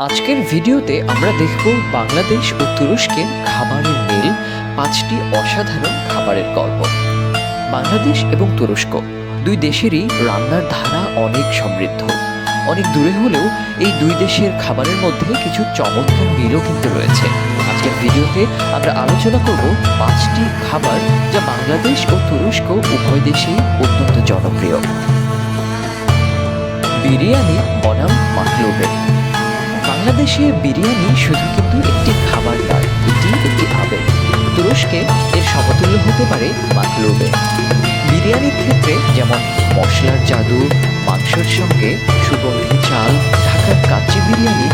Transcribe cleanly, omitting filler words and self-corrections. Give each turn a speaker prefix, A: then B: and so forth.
A: আজকের ভিডিওতে আমরা দেখব বাংলাদেশ ও তুরস্কের খাবারের মিল, 5টি অসাধারণ খাবারের গল্প। বাংলাদেশ এবং তুরস্ক দুই দেশেরই রান্নার ধারা অনেক সমৃদ্ধ। অনেক দূরে হলেও এই দুই দেশের খাবারের মধ্যে কিছু চমৎকার মিলও কিন্তু রয়েছে। আজকের ভিডিওতে আমরা আলোচনা করব 5টি খাবার যা বাংলাদেশ ও তুরস্ক উভয় দেশেই অত্যন্ত জনপ্রিয়। বিরিয়ানি বনাম মাকলুবে। বাংলাদেশে বিরিয়ানি শুধু কিন্তু একটি খাবার নয়, এটি একটি আবেগ। তুরস্কে এর সমতুল্য হতে পারে মাকলুবে। বিরিয়ানির ক্ষেত্রে যেমন মশলার জাদু, মাংসের সঙ্গে সুগন্ধি চাল, ঢাকার কাচ্চি বিরিয়ানি